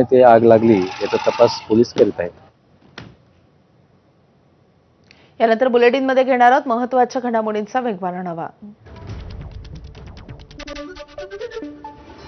ते आग लागली याचा तपास पोलीस करीत आहेत. यानंतर बुलेटिनमध्ये घेणार आहोत महत्त्वाच्या घडामोडींचा वेगवान आढावा.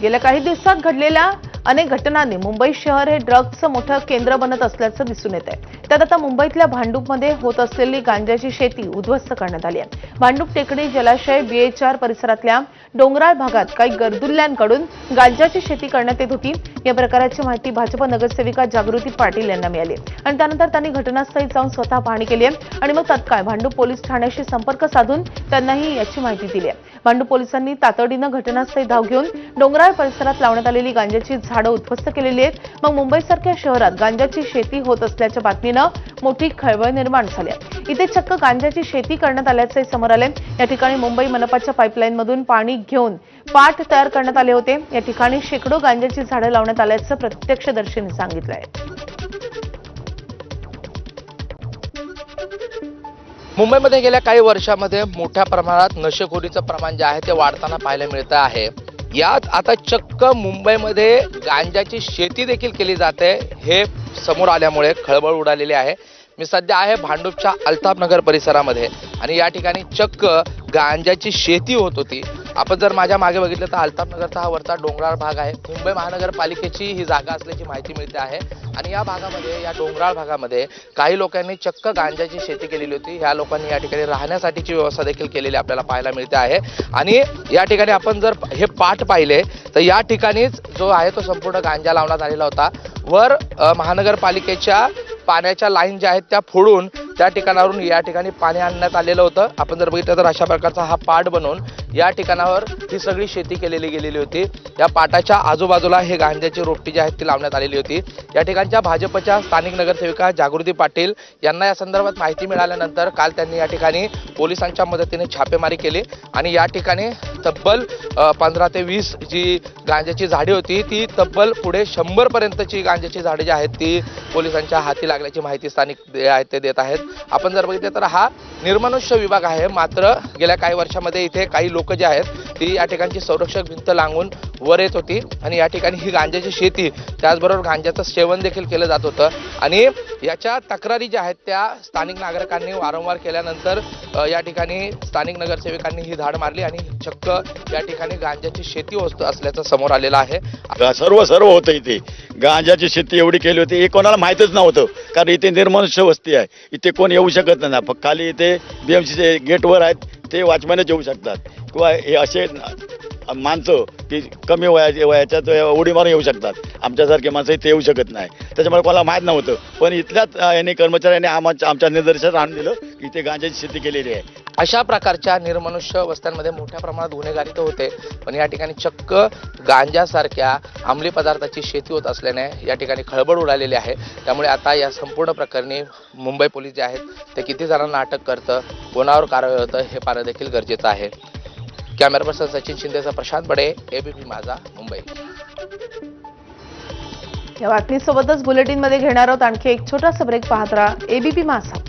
गेल्या काही दिवसात घडलेल्या अनेक घटनांनी मुंबई शहर हे ड्रग्जचं मोठं केंद्र बनत असल्याचं दिसून येत आहे. त्यात आता मुंबईतल्या भांडूपमध्ये होत असलेली गांजाची शेती उद्ध्वस्त करण्यात आली आहे. भांडूप टेकडी जलाशय BH4 परिसरातल्या डोंगराळ भागात काही गरदुल्ल्यांकडून गांजाची शेती करण्यात येत होती. या प्रकाराची माहिती भाजप नगरसेविका जागृती पाटील यांना मिळाली आणि त्यानंतर त्यांनी घटनास्थळी जाऊन स्वतः पाहणी केली आहे आणि मग तात्काळ भांडूप पोलीस ठाण्याशी संपर्क साधून त्यांनाही याची माहिती दिली आहे. भांडूप पोलिसांनी तातडीनं घटनास्थळी धाव घेऊन डोंगराळ परिसरात लावण्यात आलेली गांजाची झाडं उद्ध्वस्त केलेली आहेत. मग मुंबईसारख्या शहरात गांजाची शेती होत असल्याच्या बातमीनं मोठी खळबळ निर्माण झाली आहे. इथे चक्क गांजाची शेती करण्यात आल्याचे समोर आले. या ठिकाणी मुंबई मनपाच्या पाईपलाईनमधून पाणी घेऊन पाट तयार करण्यात आले होते. या ठिकाणी शेकडो गांजाची झाडं लावण्यात आल्याचं प्रत्यक्षदर्शींनी सांगितलंय. मुंबईमध्ये गेल्या काही वर्षांमध्ये मोठ्या प्रमाणात नशेखोरीचं प्रमाण जे आहे ते वाढताना पाहायला मिळतं आहे. यात आता चक्क मुंबईमध्ये गांजाची शेती देखील केली जाते हे समोर आल्यामुळे खळबळ उडालेली आहे. मी सध्या आहे भांडूपच्या अल्ताफनगर परिसरामध्ये आणि या ठिकाणी चक्क गांजाची शेती होत होती. आपण जर माझ्या मागे बघितलं तर अल्ताफनगरचा हा वरचा डोंगराळ भाग आहे. मुंबई महानगरपालिकेची ही जागा असल्याची माहिती मिळते आहे आणि या भागामध्ये या डोंगराळ भागामध्ये काही लोकांनी चक्क गांजाची शेती केलेली होती. ह्या लोकांनी या ठिकाणी राहण्यासाठीची व्यवस्था देखील केलेली आपल्याला पाहायला मिळते आहे आणि या ठिकाणी आपण जर हे पाट पाहिले तर या ठिकाणीच जो आहे तो संपूर्ण गांजा लावण्यात आलेला होता. वर महानगरपालिकेच्या पाण्याच्या लाईन ज्या आहेत त्या फोडून त्या ठिकाणावरून या ठिकाणी पाणी आणण्यात आलेलं होतं. आपण जर बघितलं तर अशा प्रकारचा हा पाट बनवून या ठिकाणावर ही सगळी शेती केलेली गेलेली होती. या पाटाच्या आजूबाजूला हे गांजाची रोपटी जी आहेत ती लावण्यात आलेली होती. या ठिकाणच्या भाजपच्या स्थानिक नगरसेविका जागृती पाटील यांना या संदर्भात माहिती मिळाल्यानंतर काल त्यांनी या ठिकाणी पोलिसांच्या मदतीने छापेमारी केली आणि या ठिकाणी तब्बल 15 ते 20 जी गांजाची झाडे होती ती तब्बल पुढे 100 पर्यंतची गांजाची झाडे जी आहेत ती पोलिसांच्या हाती लागल्याची माहिती स्थानिक आहेत ते देत आहेत. आपण जर बघितलं तर हा निर्मनुष्य विभाग आहे. मात्र गेल्या काही वर्षामध्ये इथे काही लोक जे आहेत ती या ठिकाणची संरक्षक भिंत लांबून वर येत होती आणि या ठिकाणी ही गांजाची शेती त्याचबरोबर गांजाचं सेवन देखील केलं जात होतं आणि याच्या तक्रारी ज्या आहेत त्या स्थानिक नागरिकांनी वारंवार केल्यानंतर या ठिकाणी स्थानिक नगरसेवकांनी ही धाड मारली आणि चक्क या ठिकाणी गांजाची शेती होत असल्याचं समोर आलेलं आहे. सर्व होतं इथे गांजाची शेती एवढी केली होती हे कोणाला माहीतच नव्हतं कारण इथे निर्मनुष्य वस्ती आहे. इथे कोण येऊ शकत नाही. फक्त खाली इथे BMCचे गेटवर आहेत ते वॉचमॅनच येऊ शकतात किंवा हे असे माणसं की कमी वयाच्यात उडी मारून येऊ शकतात. आमच्यासारखे माणसं इथे येऊ शकत नाही. त्याच्यामुळे कोणाला माहीत नव्हतं पण इथल्याच यांनी कर्मचाऱ्यांनी आमच्या निदर्शनास आणून दिलं की इथे गांजाची शेती केलेली आहे. अशा प्रकारच्या निर्मनुष्य वस्त्यांमध्ये मोठ्या प्रमाणात गुन्हेगारी तर होते पण या ठिकाणी चक्क गांजासारख्या अंमली पदार्थाची शेती होत असल्याने या ठिकाणी खळबळ उडालेली आहे. त्यामुळे आता या संपूर्ण प्रकरणी मुंबई पोलीस जे आहेत ते किती जणांना अटक करतं कोणावर कारवाई होतं हे पाहणं देखील गरजेचं आहे. कॅमेरा पर्सन सचिन शिंदेचा प्रशांत बडे ABP माझा मुंबई. या बातमीसोबतच बुलेटिनमध्ये घेणार आहोत आणखी एक छोटासा ब्रेक. पाहत राहा ABP माझा.